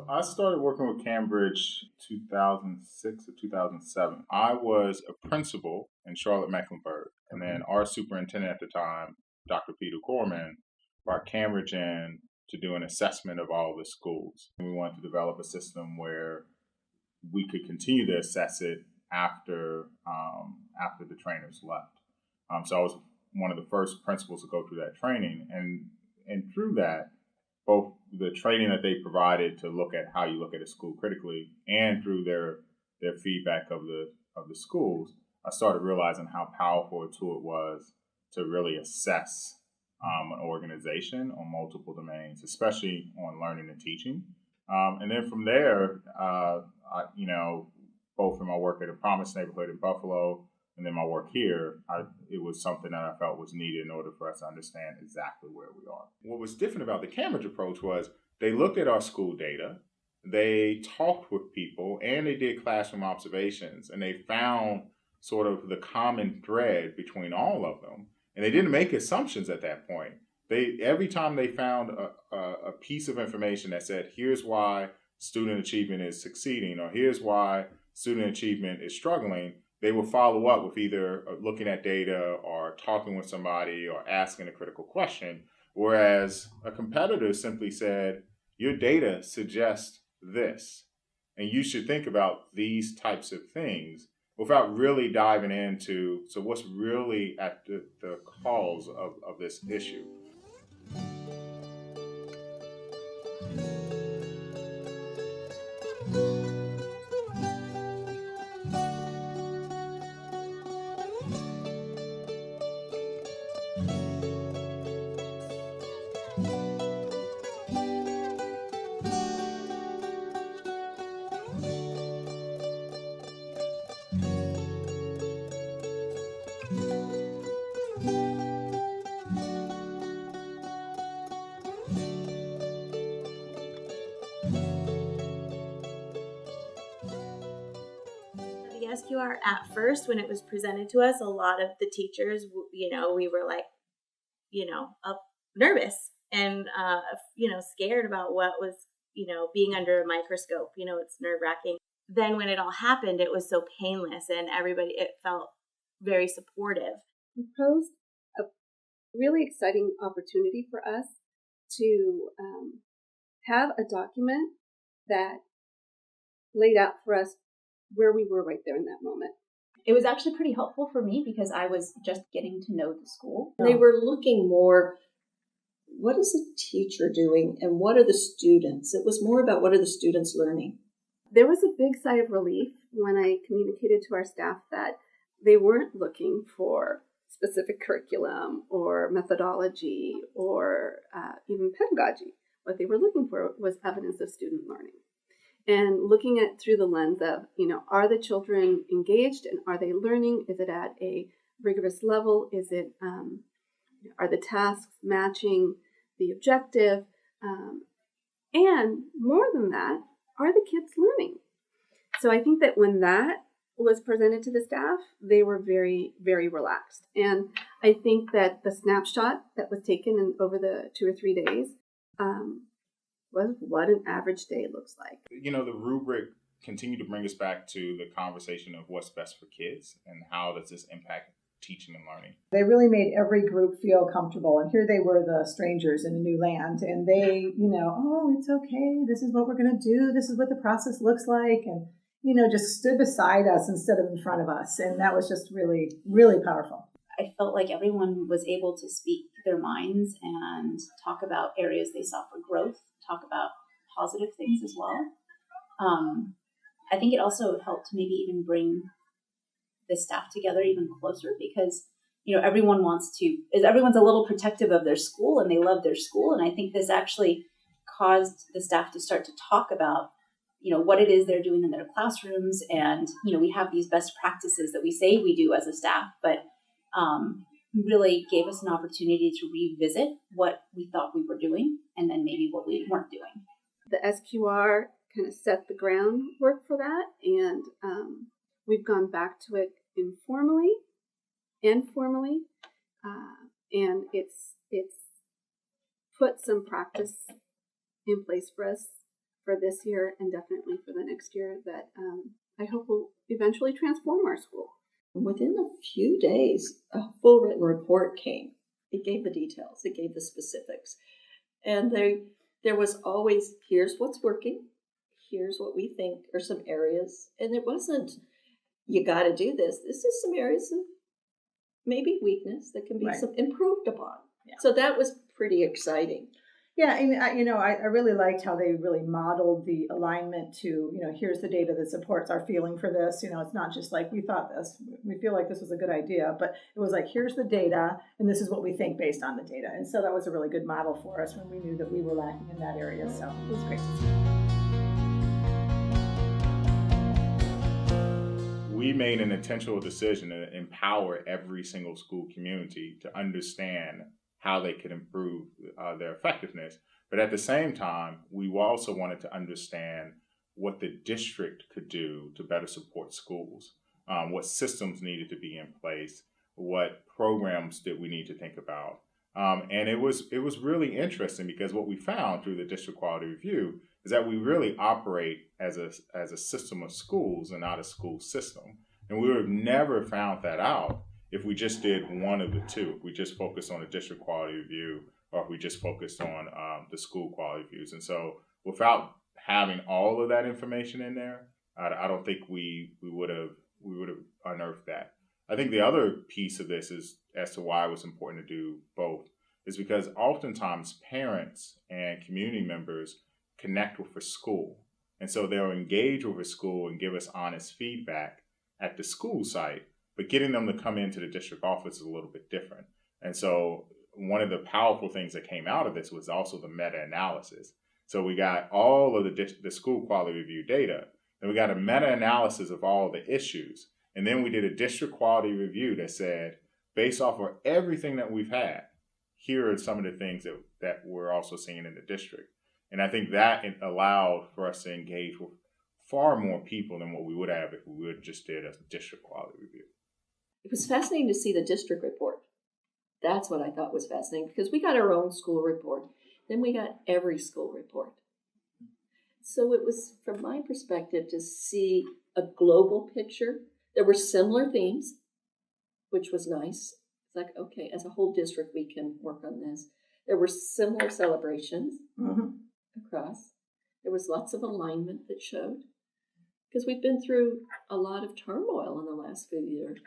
I started working with Cambridge 2006 or 2007. I was a principal in Charlotte, Mecklenburg, and then our superintendent at the time, Dr. Peter Gorman, brought Cambridge in to do an assessment of all the schools. And we wanted to develop a system where we could continue to assess it after the trainers left. So I was one of the first principals to go through that training, and through that, both the training that they provided to look at how you look at a school critically, and through their feedback of the schools, I started realizing how powerful a tool it was to really assess an organization on multiple domains, especially on learning and teaching. And then from there, both in my work at a Promise neighborhood in Buffalo and then my work here, it was something that I felt was needed in order for us to understand exactly where we are. What was different about the Cambridge approach was they looked at our school data, they talked with people, and they did classroom observations, and they found sort of the common thread between all of them. And they didn't make assumptions at that point. Every time they found a piece of information that said, here's why student achievement is succeeding, or here's why student achievement is struggling, they will follow up with either looking at data or talking with somebody or asking a critical question. Whereas a competitor simply said, your data suggests this, and you should think about these types of things without really diving into, so what's really at the cause of this issue. The SQR at first, when it was presented to us, a lot of the teachers, we were like, nervous and, scared about what was, being under a microscope. It's nerve wracking. Then when it all happened, it was so painless, and it felt very supportive. We posed a really exciting opportunity for us to have a document that laid out for us where we were right there in that moment. It was actually pretty helpful for me because I was just getting to know the school. They were looking more, what is the teacher doing and what are the students? It was more about what are the students learning. There was a big sigh of relief when I communicated to our staff that they weren't looking for specific curriculum or methodology or even pedagogy. What they were looking for was evidence of student learning. And looking at through the lens of, are the children engaged and are they learning? Is it at a rigorous level? Is it, are the tasks matching the objective? And more than that, are the kids learning? So I think that when that was presented to the staff, they were very, very relaxed. And I think that the snapshot that was taken over the 2 or 3 days was what an average day looks like. The rubric continued to bring us back to the conversation of what's best for kids and how does this impact teaching and learning. They really made every group feel comfortable. And here they were, the strangers in a new land. And they, oh, it's okay. This is what we're going to do. This is what the process looks like. And, just stood beside us instead of in front of us. And that was just really, really powerful. I felt like everyone was able to speak their minds and talk about areas they saw for growth, talk about positive things as well. I think it also helped maybe even bring the staff together even closer because, everyone's a little protective of their school and they love their school. And I think this actually caused the staff to start to talk about, what it is they're doing in their classrooms. And, we have these best practices that we say we do as a staff, but really gave us an opportunity to revisit what we thought we were doing and then maybe what we weren't doing. The SQR kind of set the groundwork for that, and we've gone back to it informally and formally, and it's put some practice in place for us for this year and definitely for the next year that I hope will eventually transform our school. Within a few days, a full written report came. It gave the details. It gave the specifics. And there was always, here's what's working. Here's what we think are some areas. And it wasn't, you got to do this. This is some areas of maybe weakness that can be Right. some improved upon. Yeah. So that was pretty exciting. Yeah, and I really liked how they really modeled the alignment to, here's the data that supports our feeling for this. It's not just like we thought this, we feel like this was a good idea, but it was like, here's the data, and this is what we think based on the data. And so that was a really good model for us when we knew that we were lacking in that area. So it was great to see. We made an intentional decision to empower every single school community to understand how they could improve their effectiveness. But at the same time, we also wanted to understand what the district could do to better support schools, what systems needed to be in place, what programs did we need to think about. And it was really interesting because what we found through the district quality review is that we really operate as a system of schools and not a school system. And we would have never found that out if we just did one of the two, if we just focused on the district quality review, or if we just focused on the school quality reviews. And so without having all of that information in there, I don't think we would have unearthed that. I think the other piece of this is as to why it was important to do both is because oftentimes parents and community members connect with a school. And so they'll engage with a school and give us honest feedback at the school site, but getting them to come into the district office is a little bit different. And so one of the powerful things that came out of this was also the meta-analysis. So we got all of the school quality review data, and we got a meta-analysis of all the issues. And then we did a district quality review that said, based off of everything that we've had, here are some of the things that we're also seeing in the district. And I think that it allowed for us to engage with far more people than what we would have if we would just did a district quality review. It was fascinating to see the district report. That's what I thought was fascinating because we got our own school report. Then we got every school report. So it was, from my perspective, to see a global picture. There were similar themes, which was nice. It's like, okay, as a whole district, we can work on this. There were similar celebrations across. There was lots of alignment that showed. Because we've been through a lot of turmoil in the last few years.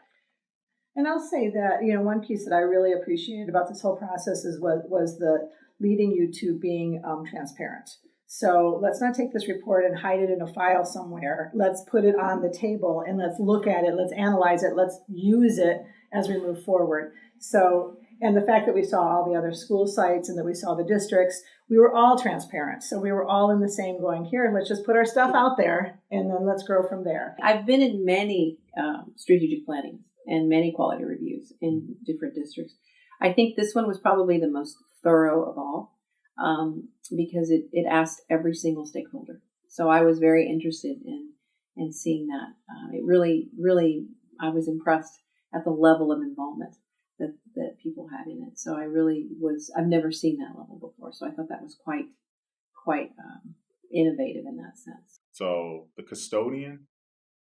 And I'll say that, one piece that I really appreciated about this whole process was the leading you to being transparent. So let's not take this report and hide it in a file somewhere. Let's put it on the table and let's look at it. Let's analyze it. Let's use it as we move forward. So, and the fact that we saw all the other school sites and that we saw the districts, we were all transparent. So we were all in the same going here. Let's just put our stuff out there and then let's grow from there. I've been in many strategic plannings and many quality reviews in different districts. I think this one was probably the most thorough of all because it asked every single stakeholder. So I was very interested in seeing that. It really, I was impressed at the level of involvement that people had in it. So I've never seen that level before. So I thought that was quite innovative in that sense. So the custodian,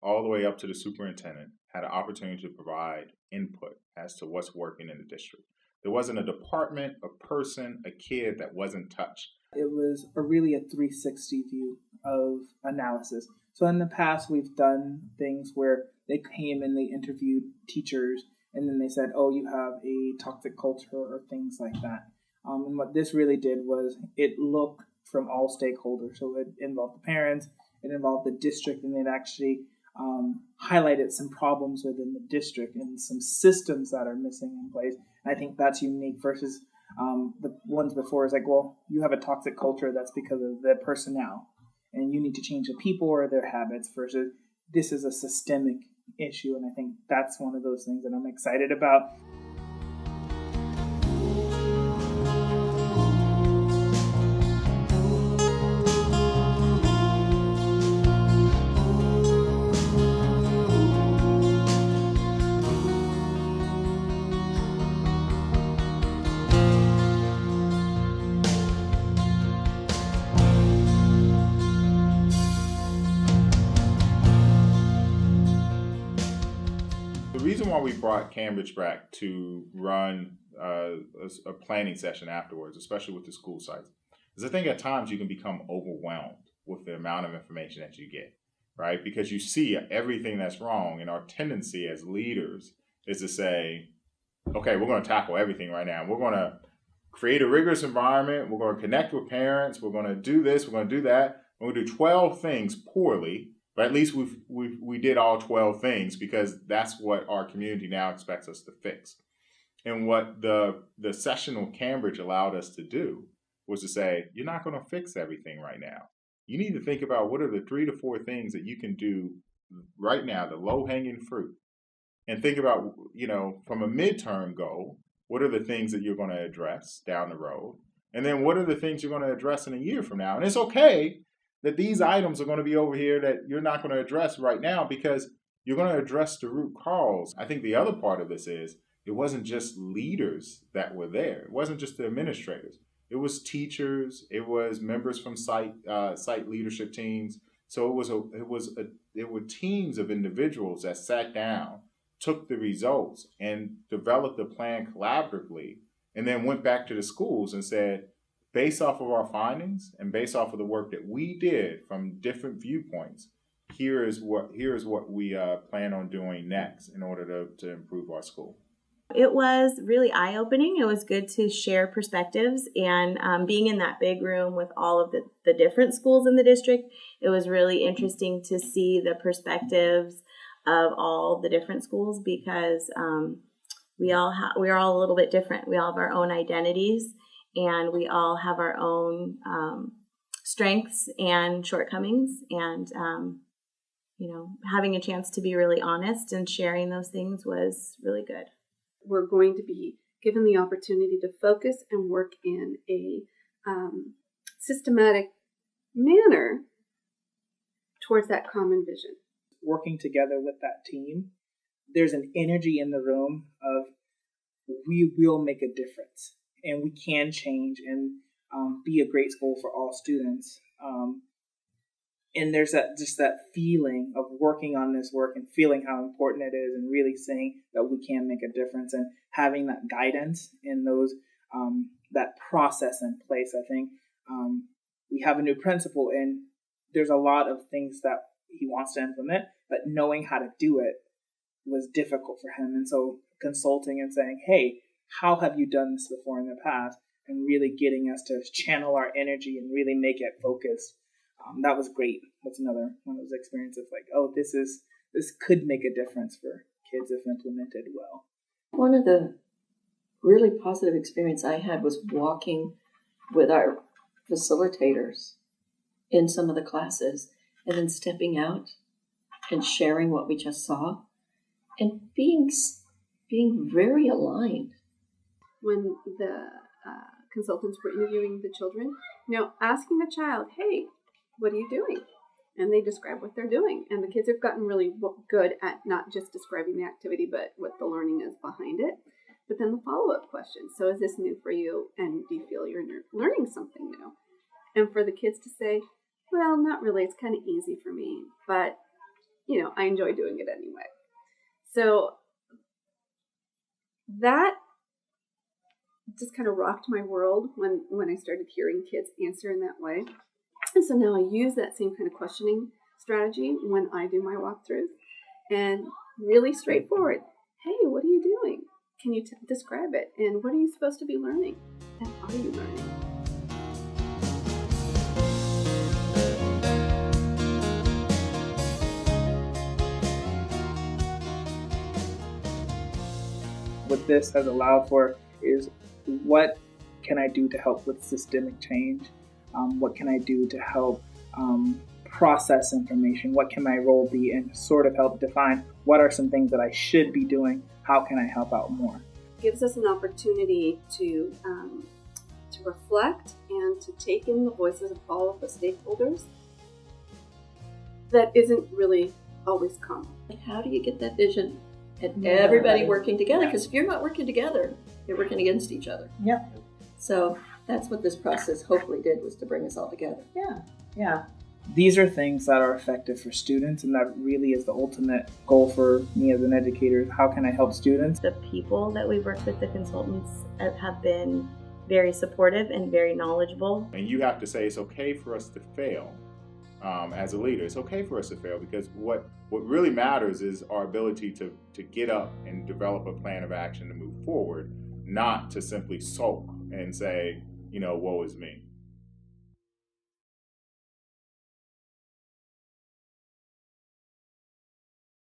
all the way up to the superintendent, had an opportunity to provide input as to what's working in the district. There wasn't a department, a person, a kid that wasn't touched. It was really a 360 view of analysis. So in the past, we've done things where they came and they interviewed teachers, and then they said, oh, you have a toxic culture or things like that. And what this really did was it looked from all stakeholders. So it involved the parents, it involved the district, and it actually highlighted some problems within the district and some systems that are missing in place. And I think that's unique versus the ones before is like, well, you have a toxic culture that's because of the personnel and you need to change the people or their habits versus this is a systemic issue. And I think that's one of those things that I'm excited about. we brought Cambridge back to run a planning session afterwards, especially with the school sites, is I think at times you can become overwhelmed with the amount of information that you get, right? Because you see everything that's wrong, and our tendency as leaders is to say, okay, we're going to tackle everything right now. We're going to create a rigorous environment. We're going to connect with parents. We're going to do this. We're going to do that. We're going to do 12 things poorly, but at least we did all 12 things because that's what our community now expects us to fix. And what the session with Cambridge allowed us to do was to say, you're not going to fix everything right now. You need to think about what are the 3 to 4 things that you can do right now, the low-hanging fruit. And think about, from a midterm goal, what are the things that you're going to address down the road? And then what are the things you're going to address in a year from now? And it's okay that these items are going to be over here that you're not going to address right now because you're going to address the root cause. I think the other part of this is it wasn't just leaders that were there. It wasn't just the administrators. It was teachers. It was members from site leadership teams. So it were teams of individuals that sat down, took the results, and developed a plan collaboratively, and then went back to the schools and said, based off of our findings and based off of the work that we did from different viewpoints, here is what we plan on doing next in order to improve our school. It was really eye-opening. It was good to share perspectives, and being in that big room with all of the different schools in the district, it was really interesting to see the perspectives of all the different schools because we're all a little bit different. We all have our own identities, and we all have our own strengths and shortcomings, and having a chance to be really honest and sharing those things was really good. We're going to be given the opportunity to focus and work in a systematic manner towards that common vision. Working together with that team, there's an energy in the room of we will make a difference and we can change and be a great school for all students. And there's that feeling of working on this work and feeling how important it is and really saying that we can make a difference and having that guidance in those that process in place. I think we have a new principal and there's a lot of things that he wants to implement, but knowing how to do it was difficult for him. And so consulting and saying, hey, how have you done this before in the past? And really getting us to channel our energy and really make it focused. That was great. That's another one of those experiences like, oh, this could make a difference for kids if implemented well. One of the really positive experience I had was walking with our facilitators in some of the classes and then stepping out and sharing what we just saw and being very aligned. When the consultants were interviewing the children, asking a child, hey, what are you doing? And they describe what they're doing. And the kids have gotten really good at not just describing the activity, but what the learning is behind it. But then the follow-up question. So is this new for you? And do you feel you're learning something new? And for the kids to say, well, not really. It's kind of easy for me. But, I enjoy doing it anyway. So that just kind of rocked my world when I started hearing kids answer in that way. And so now I use that same kind of questioning strategy when I do my walkthroughs and really straightforward. Hey, what are you doing? Can you describe it? And what are you supposed to be learning? And are you learning? What this has allowed for is what can I do to help with systemic change? What can I do to help process information? What can my role be? And sort of help define what are some things that I should be doing? How can I help out more? It gives us an opportunity to reflect and to take in the voices of all of the stakeholders that isn't really always common. How do you get that vision and everybody working together? Because if you're not working together, you're working against each other. Yep. So that's what this process hopefully did, was to bring us all together. Yeah. these are things that are effective for students, and that really is the ultimate goal for me as an educator. How can I help students? The people that we've worked with, the consultants, have been very supportive and very knowledgeable. And you have to say it's okay for us to fail. As a leader, it's okay for us to fail, because what really matters is our ability to get up and develop a plan of action to move forward, not to simply sulk and say, woe is me.